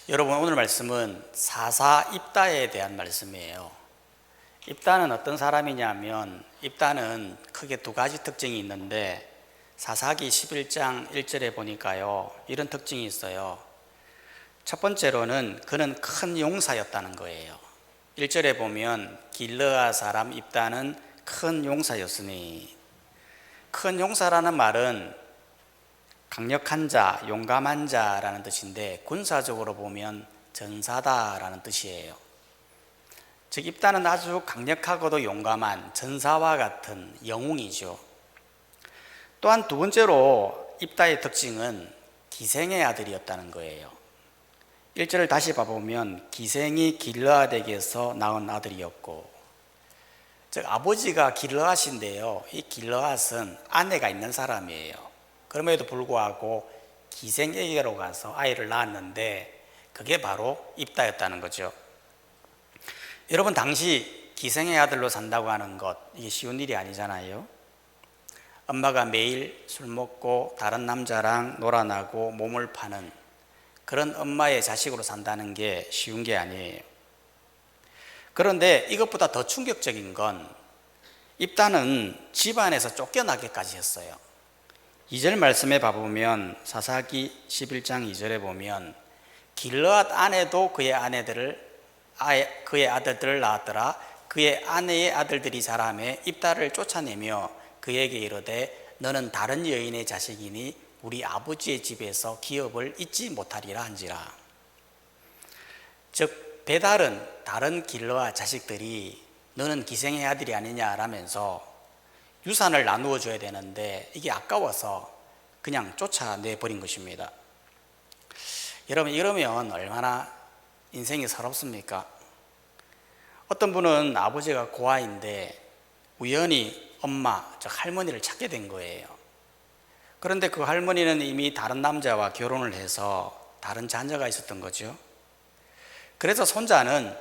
여러분, 오늘 말씀은 사사 입다에 대한 말씀이에요. 입다는 어떤 사람이냐면, 입다는 크게 두 가지 특징이 있는데, 사사기 11장 1절에 보니까요, 이런 특징이 있어요. 첫 번째로는 그는 큰 용사였다는 거예요. 1절에 보면 길르아 사람 입다는 큰 용사였으니, 큰 용사라는 말은 강력한 자, 용감한 자라는 뜻인데, 군사적으로 보면 전사다라는 뜻이에요. 즉 입다는 아주 강력하고도 용감한 전사와 같은 영웅이죠. 또한 두 번째로 입다의 특징은 기생의 아들이었다는 거예요. 1절을 다시 봐보면 기생이 길르앗에게서 낳은 아들이었고, 즉 아버지가 길르앗인데요, 이 길르앗은 아내가 있는 사람이에요. 그럼에도 불구하고 기생에게로 가서 아이를 낳았는데, 그게 바로 입다였다는 거죠. 여러분, 당시 기생의 아들로 산다고 하는 것, 이게 쉬운 일이 아니잖아요. 엄마가 매일 술 먹고 다른 남자랑 놀아나고 몸을 파는 그런 엄마의 자식으로 산다는 게 쉬운 게 아니에요. 그런데 이것보다 더 충격적인 건, 입다는 집안에서 쫓겨나기까지 했어요. 2절 말씀에 봐보면, 사사기 11장 2절에 보면 길르앗 아내도 그의 아들들을 낳았더라. 그의 아내의 아들들이 자라매 입다를 쫓아내며 그에게 이르되 너는 다른 여인의 자식이니 우리 아버지의 집에서 기업을 잊지 못하리라 한지라. 즉 베달은 다른 길르앗 자식들이 너는 기생의 아들이 아니냐라면서 유산을 나누어 줘야 되는데, 이게 아까워서 그냥 쫓아내버린 것입니다. 여러분, 이러면 얼마나 인생이 서럽습니까? 어떤 분은 아버지가 고아인데 우연히 엄마, 즉 할머니를 찾게 된 거예요. 그런데 그 할머니는 이미 다른 남자와 결혼을 해서 다른 자녀가 있었던 거죠. 그래서 손자는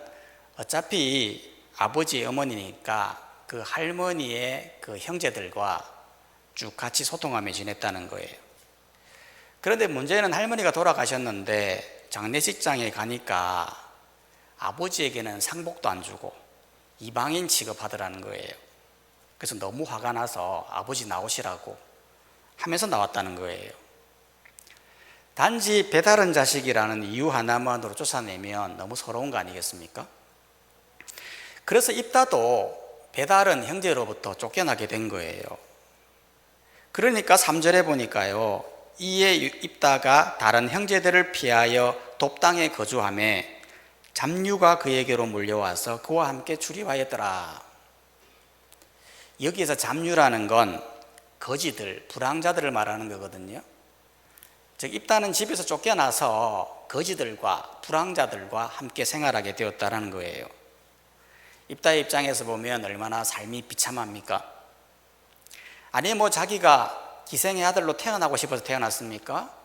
어차피 아버지의 어머니니까 그 할머니의 그 형제들과 쭉 같이 소통하며 지냈다는 거예요. 그런데 문제는 할머니가 돌아가셨는데 장례식장에 가니까 아버지에게는 상복도 안 주고 이방인 취급하더라는 거예요. 그래서 너무 화가 나서 아버지 나오시라고 하면서 나왔다는 거예요. 단지 배다른 자식이라는 이유 하나만으로 쫓아내면 너무 서러운 거 아니겠습니까? 그래서 입다도 배다른 형제로부터 쫓겨나게 된 거예요. 그러니까 3절에 보니까요, 이에 입다가 다른 형제들을 피하여 돕당에 거주하며 잡류가 그에게로 몰려와서 그와 함께 출입하였더라. 여기에서 잡류라는 건 거지들, 불황자들을 말하는 거거든요. 즉 입다는 집에서 쫓겨나서 거지들과 불황자들과 함께 생활하게 되었다는 거예요. 입다의 입장에서 보면 얼마나 삶이 비참합니까? 아니 자기가 기생의 아들로 태어나고 싶어서 태어났습니까?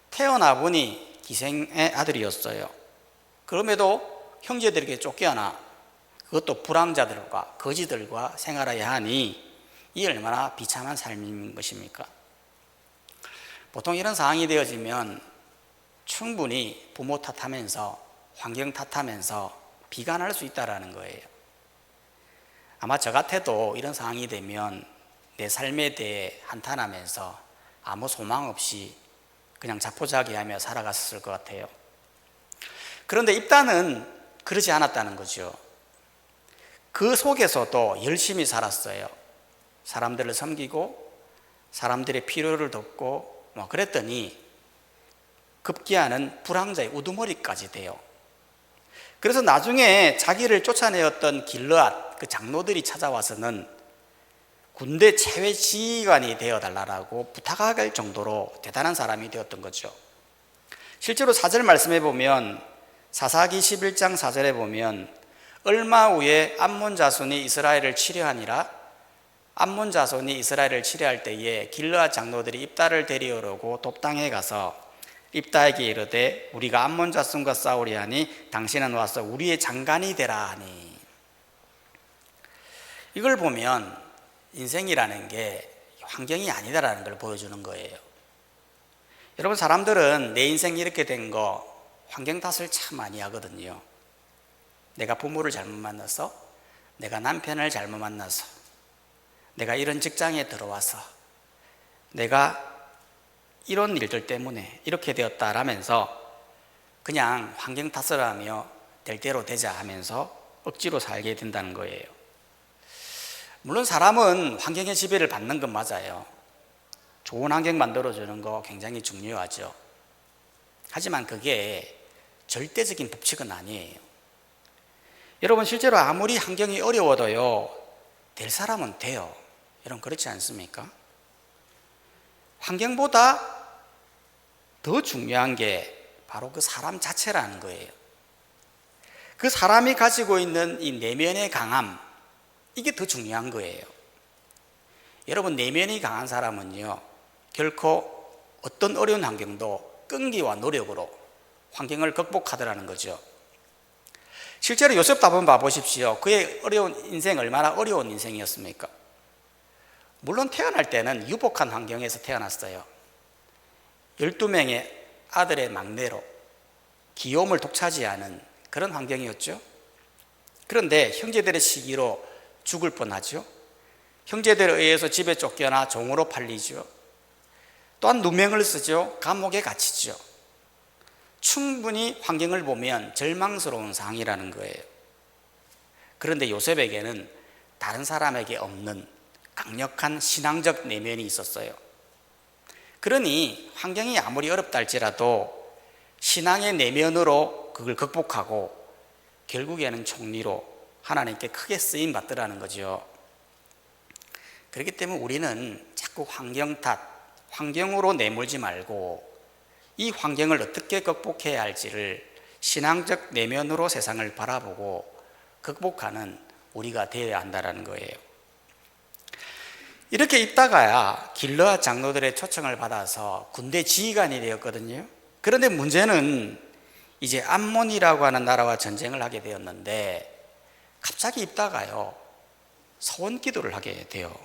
태어나 보니 기생의 아들이었어요. 그럼에도 형제들에게 쫓겨나, 그것도 불황자들과 거지들과 생활해야 하니 이 얼마나 비참한 삶인 것입니까? 보통 이런 상황이 되어지면 충분히 부모 탓하면서 환경 탓하면서 비관할 수 있다는 거예요. 아마 저 같아도 이런 상황이 되면 내 삶에 대해 한탄하면서 아무 소망 없이 그냥 자포자기하며 살아갔을 것 같아요. 그런데 입다는 그러지 않았다는 거죠. 그 속에서도 열심히 살았어요. 사람들을 섬기고 사람들의 필요를 돕고 그랬더니 급기야는 불황자의 우두머리까지 돼요. 그래서 나중에 자기를 쫓아내었던 길르앗 그 장로들이 찾아와서는 군대 체외 지휘관이 되어달라고 부탁할 정도로 대단한 사람이 되었던 거죠. 실제로 4절 말씀해 보면, 사사기 11장 4절에 보면 얼마 후에 암몬 자손이 이스라엘을 치려하니라. 암몬 자손이 이스라엘을 치려할 때에 길르앗 장로들이 입다를 데리오려고 돕당에 가서 입다에게 이르되 우리가 암몬 자손과 싸우려 하니 당신은 와서 우리의 장관이 되라 하니. 이걸 보면 인생이라는 게 환경이 아니다라는 걸 보여주는 거예요. 여러분, 사람들은 내 인생이 이렇게 된 거 환경 탓을 참 많이 하거든요. 내가 부모를 잘못 만나서, 내가 남편을 잘못 만나서, 내가 이런 직장에 들어와서, 내가 이런 일들 때문에 이렇게 되었다라면서 그냥 환경 탓을 하며 될 대로 되자 하면서 억지로 살게 된다는 거예요. 물론 사람은 환경의 지배를 받는 건 맞아요. 좋은 환경 만들어주는 거 굉장히 중요하죠. 하지만 그게 절대적인 법칙은 아니에요. 여러분, 실제로 아무리 환경이 어려워도요, 될 사람은 돼요. 여러분, 그렇지 않습니까? 환경보다 더 중요한 게 바로 그 사람 자체라는 거예요. 그 사람이 가지고 있는 이 내면의 강함, 이게 더 중요한 거예요. 여러분, 내면이 강한 사람은요, 결코 어떤 어려운 환경도 끈기와 노력으로 환경을 극복하더라는 거죠. 실제로 요셉도 한번 봐보십시오. 그의 어려운 인생, 얼마나 어려운 인생이었습니까? 물론 태어날 때는 유복한 환경에서 태어났어요. 12명의 아들의 막내로 귀여움을 독차지하는 그런 환경이었죠. 그런데 형제들의 시기로 죽을 뻔하죠. 형제들에 의해서 집에 쫓겨나 종으로 팔리죠. 또한 누명을 쓰죠. 감옥에 갇히죠. 충분히 환경을 보면 절망스러운 상황이라는 거예요. 그런데 요셉에게는 다른 사람에게 없는 강력한 신앙적 내면이 있었어요. 그러니 환경이 아무리 어렵다 할지라도 신앙의 내면으로 그걸 극복하고 결국에는 총리로 하나님께 크게 쓰임 받더라는 거죠. 그렇기 때문에 우리는 자꾸 환경 탓, 환경으로 내몰지 말고 이 환경을 어떻게 극복해야 할지를 신앙적 내면으로 세상을 바라보고 극복하는 우리가 되어야 한다는 거예요. 이렇게 있다가야 길르앗 장로들의 초청을 받아서 군대 지휘관이 되었거든요. 그런데 문제는 이제 암몬이라고 하는 나라와 전쟁을 하게 되었는데 갑자기 있다가요 소원 기도를 하게 돼요.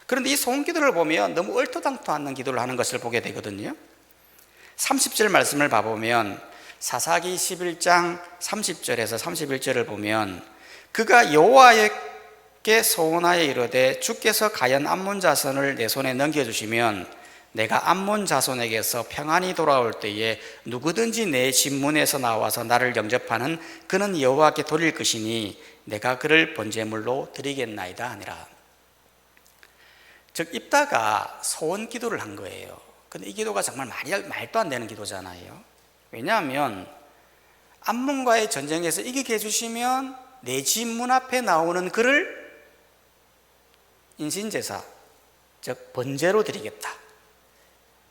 그런데 이 소원 기도를 보면 너무 얼토당토 않는 기도를 하는 것을 보게 되거든요. 30절 말씀을 봐보면 사사기 11장 30절에서 31절을 보면 그가 여호와께 소원하여 이르되 주께서 가연 암몬 자손을 내 손에 넘겨주시면 내가 암몬 자손에게서 평안히 돌아올 때에 누구든지 내 집문에서 나와서 나를 영접하는 그는 여호와께 돌릴 것이니 내가 그를 번제물로 드리겠나이다 하니라. 즉 입다가 소원 기도를 한 거예요. 근데 이 기도가 정말 말도 안 되는 기도잖아요. 왜냐하면 암몬과의 전쟁에서 이기게 해주시면 내 집 문 앞에 나오는 그를 인신제사, 즉 번제로 드리겠다.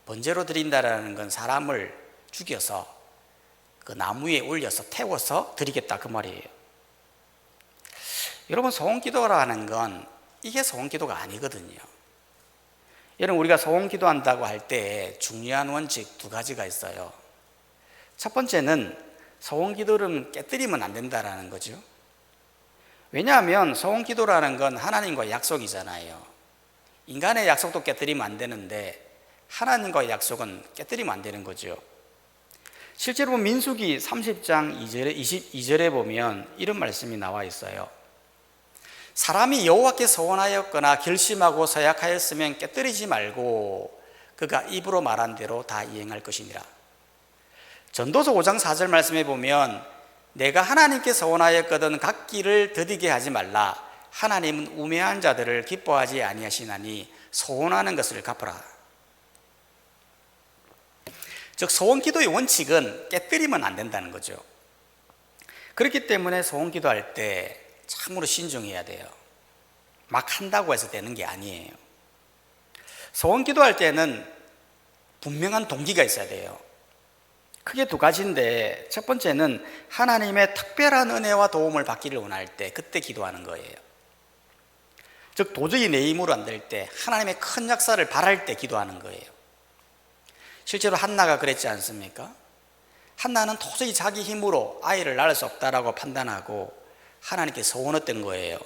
번제로 드린다라는 건 사람을 죽여서 그 나무 위에 올려서 태워서 드리겠다 그 말이에요. 여러분, 소원기도라는 건 이게 소원기도가 아니거든요. 여러분, 우리가 소원기도한다고 할 때 중요한 원칙 두 가지가 있어요. 첫 번째는 소원기도를 깨뜨리면 안 된다라는 거죠. 왜냐하면 소원기도라는 건 하나님과의 약속이잖아요. 인간의 약속도 깨뜨리면 안 되는데 하나님과의 약속은 깨뜨리면 안 되는 거죠. 실제로 민수기 30장 22절에 보면 이런 말씀이 나와 있어요. 사람이 여호와께 소원하였거나 결심하고 서약하였으면 깨뜨리지 말고 그가 입으로 말한 대로 다 이행할 것이니라. 전도서 5장 4절 말씀에 보면 내가 하나님께 소원하였거든 각 길을 더디게 하지 말라. 하나님은 우매한 자들을 기뻐하지 아니하시나니 소원하는 것을 갚으라. 즉 소원기도의 원칙은 깨뜨리면 안 된다는 거죠. 그렇기 때문에 소원기도할 때 참으로 신중해야 돼요. 막 한다고 해서 되는 게 아니에요. 소원기도할 때는 분명한 동기가 있어야 돼요. 크게 두 가지인데 첫 번째는 하나님의 특별한 은혜와 도움을 받기를 원할 때 그때 기도하는 거예요. 즉 도저히 내 힘으로 안 될 때 하나님의 큰 역사를 바랄 때 기도하는 거예요. 실제로 한나가 그랬지 않습니까? 한나는 도저히 자기 힘으로 아이를 낳을 수 없다라고 판단하고 하나님께 소원했던 거예요.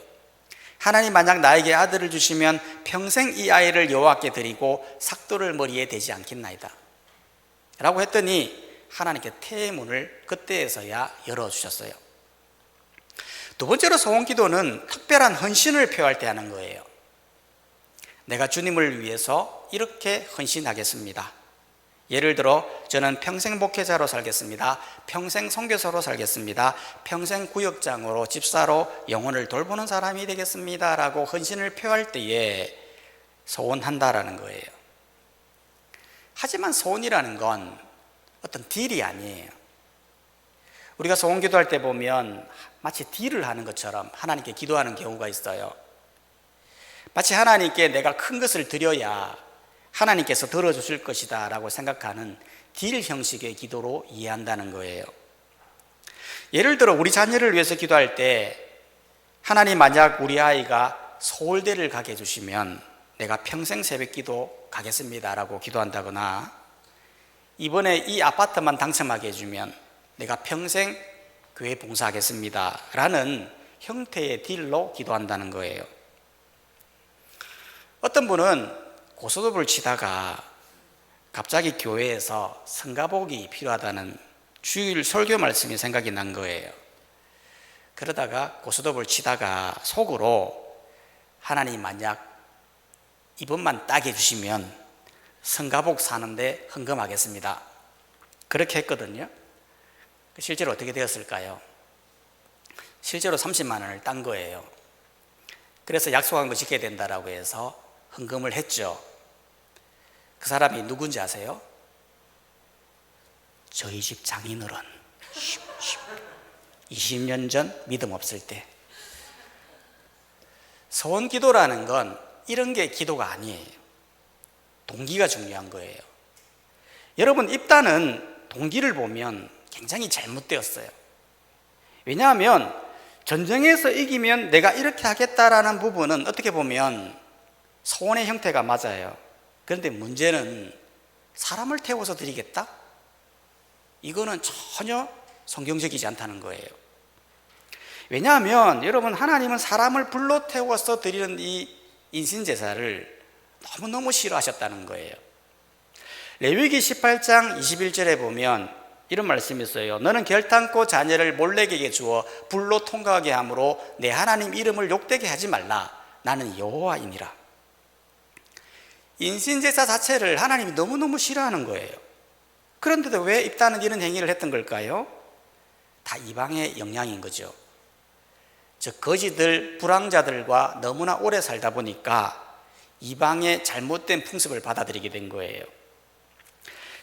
하나님 만약 나에게 아들을 주시면 평생 이 아이를 여호와께 드리고 삭도를 머리에 대지 않겠나이다 라고 했더니 하나님께 태문을 그때에서야 열어주셨어요. 두 번째로 소원기도는 특별한 헌신을 표할 때 하는 거예요. 내가 주님을 위해서 이렇게 헌신하겠습니다. 예를 들어 저는 평생 목회자로 살겠습니다. 평생 선교사로 살겠습니다. 평생 구역장으로 집사로 영혼을 돌보는 사람이 되겠습니다 라고 헌신을 표할 때에 소원한다라는 거예요. 하지만 소원이라는 건 어떤 딜이 아니에요. 우리가 소원 기도할 때 보면 마치 딜을 하는 것처럼 하나님께 기도하는 경우가 있어요. 마치 하나님께 내가 큰 것을 드려야 하나님께서 들어주실 것이다 라고 생각하는 딜 형식의 기도로 이해한다는 거예요. 예를 들어 우리 자녀를 위해서 기도할 때 하나님 만약 우리 아이가 서울대를 가게 해주시면 내가 평생 새벽기도 가겠습니다 라고 기도한다거나 이번에 이 아파트만 당첨하게 해주면 내가 평생 교회 봉사하겠습니다 라는 형태의 딜로 기도한다는 거예요. 어떤 분은 고스톱을 치다가 갑자기 교회에서 성가복이 필요하다는 주일 설교 말씀이 생각이 난 거예요. 그러다가 고스톱을 치다가 속으로 하나님 만약 이번만 따게 해주시면 성가복 사는데 헌금하겠습니다. 그렇게 했거든요. 실제로 어떻게 되었을까요? 실제로 30만 원을 딴 거예요. 그래서 약속한 거 지켜야 된다라고 해서 헌금을 했죠. 그 사람이 누군지 아세요? 저희 집 장인어른. 20년 전 믿음 없을 때. 소원 기도라는 건 이런 게 기도가 아니에요. 동기가 중요한 거예요. 여러분, 입단은 동기를 보면 굉장히 잘못되었어요. 왜냐하면 전쟁에서 이기면 내가 이렇게 하겠다라는 부분은 어떻게 보면 소원의 형태가 맞아요. 그런데 문제는 사람을 태워서 드리겠다? 이거는 전혀 성경적이지 않다는 거예요. 왜냐하면 여러분, 하나님은 사람을 불러 태워서 드리는 이 인신제사를 너무너무 싫어하셨다는 거예요. 레위기 18장 21절에 보면 이런 말씀이 있어요. 너는 결탄코 자녀를 몰래에게 주어 불로 통과하게 함으로 내 하나님 이름을 욕되게 하지 말라. 나는 여호와이니라. 인신제사 자체를 하나님이 너무너무 싫어하는 거예요. 그런데도 왜 입다는 이런 행위를 했던 걸까요? 다 이방의 영향인 거죠. 즉 거지들, 불황자들과 너무나 오래 살다 보니까 이방의 잘못된 풍습을 받아들이게 된 거예요.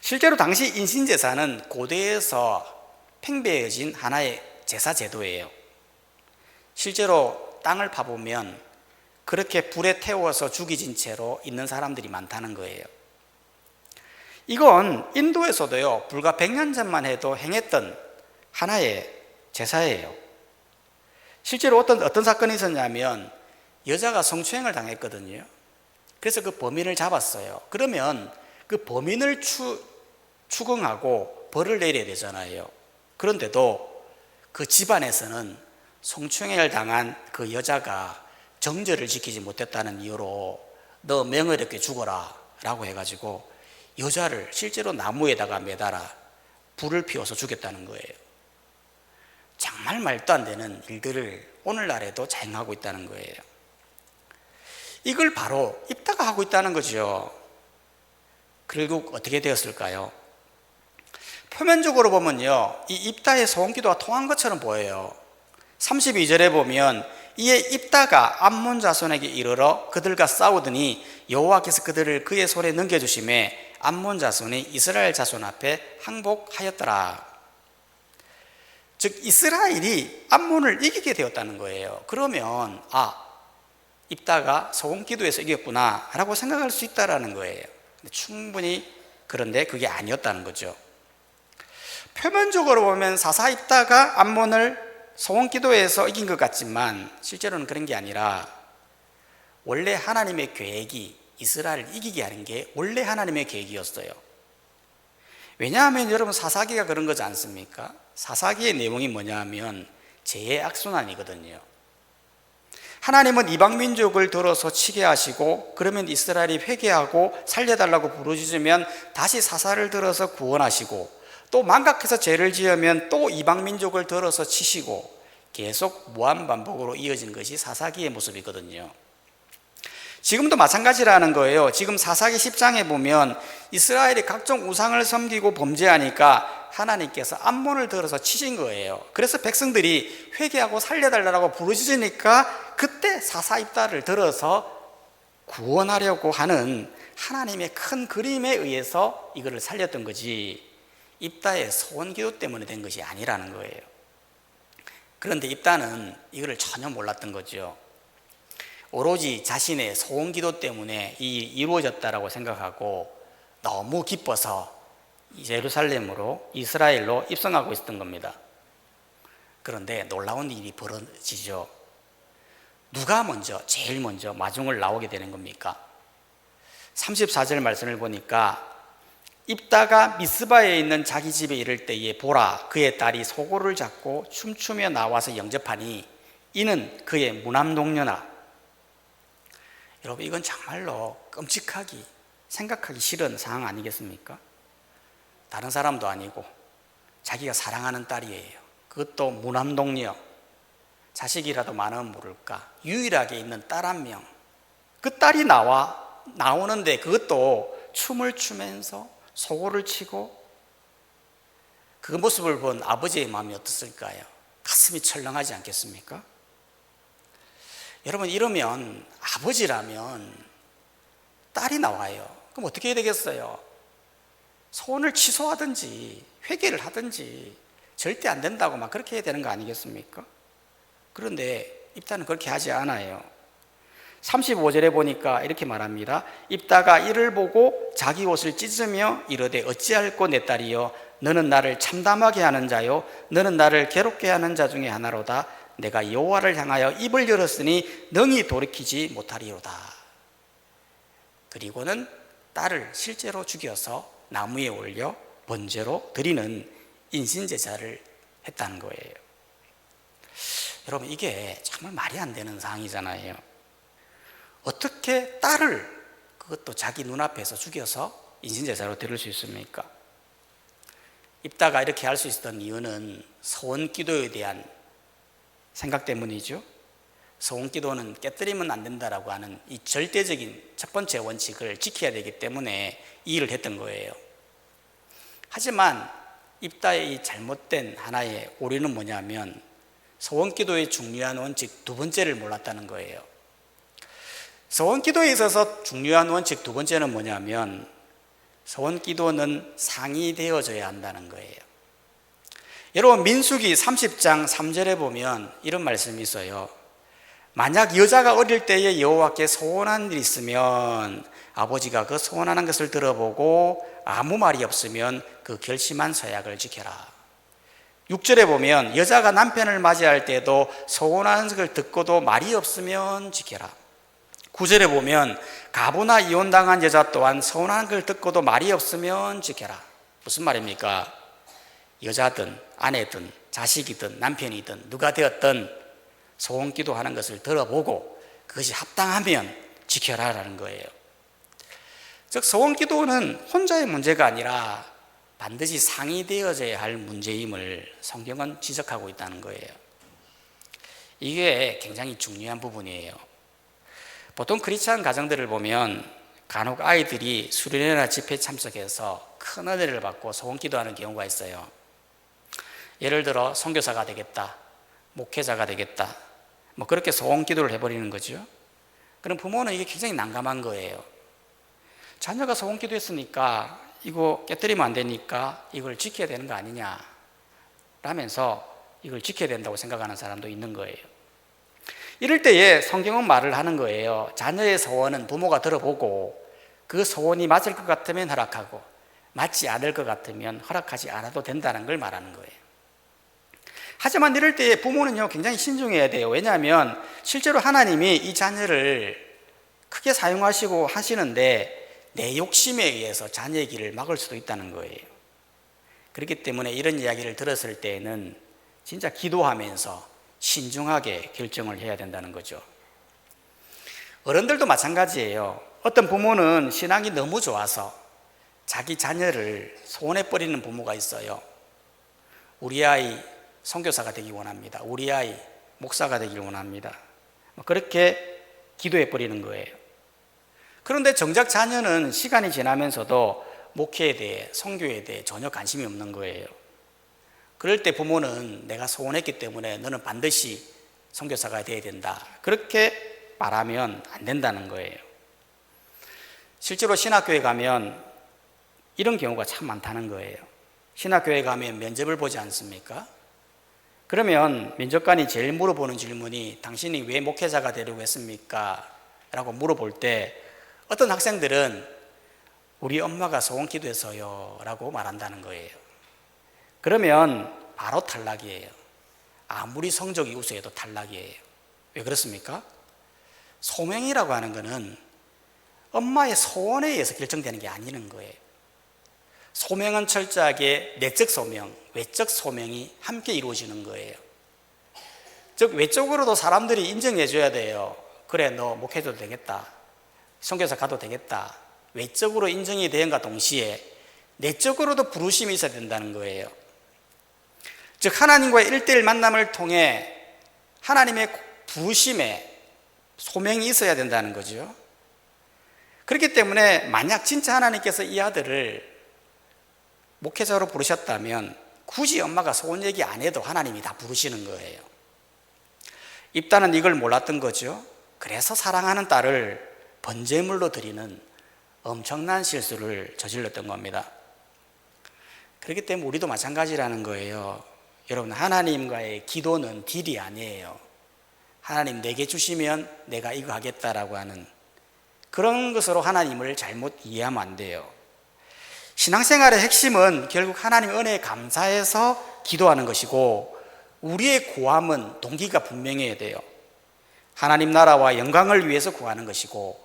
실제로 당시 인신제사는 고대에서 팽배해진 하나의 제사 제도예요. 실제로 땅을 파보면 그렇게 불에 태워서 죽이진 채로 있는 사람들이 많다는 거예요. 이건 인도에서도요, 불과 100년 전만 해도 행했던 하나의 제사예요. 실제로 어떤 사건이 있었냐면 여자가 성추행을 당했거든요. 그래서 그 범인을 잡았어요. 그러면 그 범인을 추궁하고 벌을 내려야 되잖아요. 그런데도 그 집안에서는 성추행을 당한 그 여자가 정절을 지키지 못했다는 이유로 너 명예롭게 죽어라 라고 해가지고 여자를 실제로 나무에다가 매달아 불을 피워서 죽였다는 거예요. 정말 말도 안 되는 일들을 오늘날에도 자행하고 있다는 거예요. 이걸 바로 입다가 하고 있다는 거죠. 결국 어떻게 되었을까요? 표면적으로 보면요, 이 입다의 소원기도가 통한 것처럼 보여요. 32절에 보면 이에 입다가 암몬 자손에게 이르러 그들과 싸우더니 여호와께서 그들을 그의 손에 넘겨주심에 암몬 자손이 이스라엘 자손 앞에 항복하였더라. 즉 이스라엘이 암몬을 이기게 되었다는 거예요. 그러면 입다가 소원기도에서 이겼구나 라고 생각할 수 있다는 거예요. 충분히 그런데 그게 아니었다는 거죠. 표면적으로 보면 사사 입다가 암몬을 소원기도에서 이긴 것 같지만 실제로는 그런 게 아니라 원래 하나님의 계획이 이스라엘을 이기게 하는 게 원래 하나님의 계획이었어요. 왜냐하면 여러분 사사기가 그런 거지 않습니까? 사사기의 내용이 뭐냐 하면 죄의 악순환이거든요. 하나님은 이방 민족을 들어서 치게 하시고 그러면 이스라엘이 회개하고 살려달라고 부르짖으면 다시 사사를 들어서 구원하시고 또 망각해서 죄를 지으면 또 이방 민족을 들어서 치시고 계속 무한반복으로 이어진 것이 사사기의 모습이거든요. 지금도 마찬가지라는 거예요. 지금 사사기 10장에 보면 이스라엘이 각종 우상을 섬기고 범죄하니까 하나님께서 암몬을 들어서 치신 거예요. 그래서 백성들이 회개하고 살려달라고 부르짖으니까 그때 사사입다를 들어서 구원하려고 하는 하나님의 큰 그림에 의해서 이거를 살렸던 거지, 입다의 소원기도 때문에 된 것이 아니라는 거예요. 그런데 입다는 이거를 전혀 몰랐던 거죠. 오로지 자신의 소원기도 때문에 이루어졌다라고 생각하고 너무 기뻐서 예루살렘으로, 이스라엘로 입성하고 있었던 겁니다. 그런데 놀라운 일이 벌어지죠. 누가 제일 먼저 마중을 나오게 되는 겁니까? 34절 말씀을 보니까 입다가 미스바에 있는 자기 집에 이를 때에 보라, 그의 딸이 소고를 잡고 춤추며 나와서 영접하니 이는 그의 무남동녀나. 여러분, 이건 정말로 끔찍하기, 생각하기 싫은 상황 아니겠습니까? 다른 사람도 아니고 자기가 사랑하는 딸이에요. 그것도 무남동녀, 자식이라도 많으면 모를까 유일하게 있는 딸 한 명, 그 딸이 나오는데 그것도 춤을 추면서 소고를 치고, 그 모습을 본 아버지의 마음이 어떻을까요? 가슴이 철렁하지 않겠습니까? 여러분, 이러면 아버지라면 딸이 나와요. 그럼 어떻게 해야 되겠어요? 소원을 취소하든지 회개를 하든지, 절대 안 된다고 막 그렇게 해야 되는 거 아니겠습니까? 그런데 입다는 그렇게 하지 않아요. 35절에 보니까 이렇게 말합니다. 입다가 이를 보고 자기 옷을 찢으며 이르되 어찌할꼬 내 딸이여, 너는 나를 참담하게 하는 자요 너는 나를 괴롭게 하는 자 중에 하나로다. 내가 여호와를 향하여 입을 열었으니 능히 돌이키지 못하리로다. 그리고는 딸을 실제로 죽여서 나무에 올려 번제로 드리는 인신제사를 했다는 거예요. 여러분, 이게 정말 말이 안 되는 상황이잖아요. 어떻게 딸을, 그것도 자기 눈앞에서 죽여서 인신제사로 드릴 수 있습니까? 입다가 이렇게 할 수 있었던 이유는 소원기도에 대한 생각 때문이죠. 소원기도는 깨뜨리면 안 된다라고 하는 이 절대적인 첫 번째 원칙을 지켜야 되기 때문에 이 일을 했던 거예요. 하지만 입다의 이 잘못된 하나의 오류는 뭐냐면 소원기도의 중요한 원칙 두 번째를 몰랐다는 거예요. 소원기도에 있어서 중요한 원칙 두 번째는 뭐냐면 소원기도는 상의되어져야 한다는 거예요. 여러분, 민수기 30장 3절에 보면 이런 말씀이 있어요. 만약 여자가 어릴 때에 여호와께 소원한 일이 있으면 아버지가 그 소원하는 것을 들어보고 아무 말이 없으면 그 결심한 서약을 지켜라. 6절에 보면 여자가 남편을 맞이할 때도 소원하는 것을 듣고도 말이 없으면 지켜라. 9절에 보면 가부나 이혼당한 여자 또한 소원하는 걸 듣고도 말이 없으면 지켜라. 무슨 말입니까? 여자든 아내든 자식이든 남편이든 누가 되었든 소원기도 하는 것을 들어보고 그것이 합당하면 지켜라라는 거예요. 즉, 소원기도는 혼자의 문제가 아니라 반드시 상의되어져야 할 문제임을 성경은 지적하고 있다는 거예요. 이게 굉장히 중요한 부분이에요. 보통 크리스찬 가정들을 보면 간혹 아이들이 수련회나 집회에 참석해서 큰 은혜를 받고 소원기도하는 경우가 있어요. 예를 들어 선교사가 되겠다, 목회자가 되겠다, 뭐 그렇게 소원기도를 해버리는 거죠. 그럼 부모는 이게 굉장히 난감한 거예요. 자녀가 소원기도했으니까 이거 깨뜨리면 안 되니까 이걸 지켜야 되는 거 아니냐 라면서 이걸 지켜야 된다고 생각하는 사람도 있는 거예요. 이럴 때에 성경은 말을 하는 거예요. 자녀의 소원은 부모가 들어보고 그 소원이 맞을 것 같으면 허락하고 맞지 않을 것 같으면 허락하지 않아도 된다는 걸 말하는 거예요. 하지만 이럴 때에 부모는요 굉장히 신중해야 돼요. 왜냐하면 실제로 하나님이 이 자녀를 크게 사용하시고 하시는데 내 욕심에 의해서 자녀의 길을 막을 수도 있다는 거예요. 그렇기 때문에 이런 이야기를 들었을 때에는 진짜 기도하면서 신중하게 결정을 해야 된다는 거죠. 어른들도 마찬가지예요. 어떤 부모는 신앙이 너무 좋아서 자기 자녀를 소원해 버리는 부모가 있어요. 우리 아이 선교사가 되기 원합니다. 우리 아이 목사가 되기를 원합니다. 그렇게 기도해 버리는 거예요. 그런데 정작 자녀는 시간이 지나면서도 목회에 대해, 선교에 대해 전혀 관심이 없는 거예요. 그럴 때 부모는 내가 소원했기 때문에 너는 반드시 선교사가 되어야 된다, 그렇게 말하면 안 된다는 거예요. 실제로 신학교에 가면 이런 경우가 참 많다는 거예요. 신학교에 가면 면접을 보지 않습니까? 그러면 면접관이 제일 물어보는 질문이 당신이 왜 목회자가 되려고 했습니까? 라고 물어볼 때 어떤 학생들은 우리 엄마가 소원 기도해서요 라고 말한다는 거예요. 그러면 바로 탈락이에요. 아무리 성적이 우수해도 탈락이에요. 왜 그렇습니까? 소명이라고 하는 것은 엄마의 소원에 의해서 결정되는 게 아니는 거예요. 소명은 철저하게 내적 소명, 외적 소명이 함께 이루어지는 거예요. 즉 외적으로도 사람들이 인정해 줘야 돼요. 그래, 너 목회도 되겠다, 선교사 가도 되겠다. 외적으로 인정이 되는가 동시에 내적으로도 부르심이 있어야 된다는 거예요. 즉 하나님과의 1:1 만남을 통해 하나님의 부르심에 소명이 있어야 된다는 거죠. 그렇기 때문에 만약 진짜 하나님께서 이 아들을 목회자로 부르셨다면 굳이 엄마가 소원 얘기 안 해도 하나님이 다 부르시는 거예요. 입다는 이걸 몰랐던 거죠. 그래서 사랑하는 딸을 번제물로 드리는 엄청난 실수를 저질렀던 겁니다. 그렇기 때문에 우리도 마찬가지라는 거예요. 여러분, 하나님과의 기도는 딜이 아니에요. 하나님 내게 주시면 내가 이거 하겠다라고 하는 그런 것으로 하나님을 잘못 이해하면 안 돼요. 신앙생활의 핵심은 결국 하나님 은혜에 감사해서 기도하는 것이고, 우리의 구함은 동기가 분명해야 돼요. 하나님 나라와 영광을 위해서 구하는 것이고,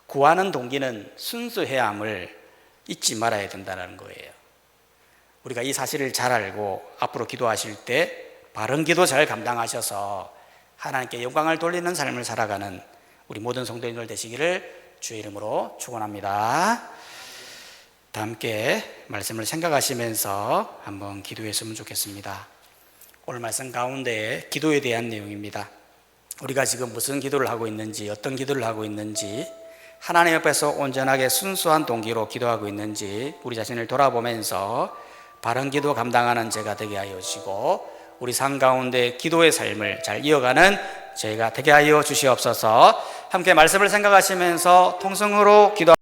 구하는 동기는 순수해야 함을 잊지 말아야 된다는 거예요. 우리가 이 사실을 잘 알고 앞으로 기도하실 때 바른 기도 잘 감당하셔서 하나님께 영광을 돌리는 삶을 살아가는 우리 모든 성도님들 되시기를 주의 이름으로 축원합니다. 다 함께 말씀을 생각하시면서 한번 기도했으면 좋겠습니다. 오늘 말씀 가운데 기도에 대한 내용입니다. 우리가 지금 무슨 기도를 하고 있는지, 어떤 기도를 하고 있는지, 하나님 앞에서 온전하게 순수한 동기로 기도하고 있는지 우리 자신을 돌아보면서 바른 기도 감당하는 제가 되게 하여 주시고, 우리 삶 가운데 기도의 삶을 잘 이어가는 저희가 되게 하여 주시옵소서. 함께 말씀을 생각하시면서 통성으로 기도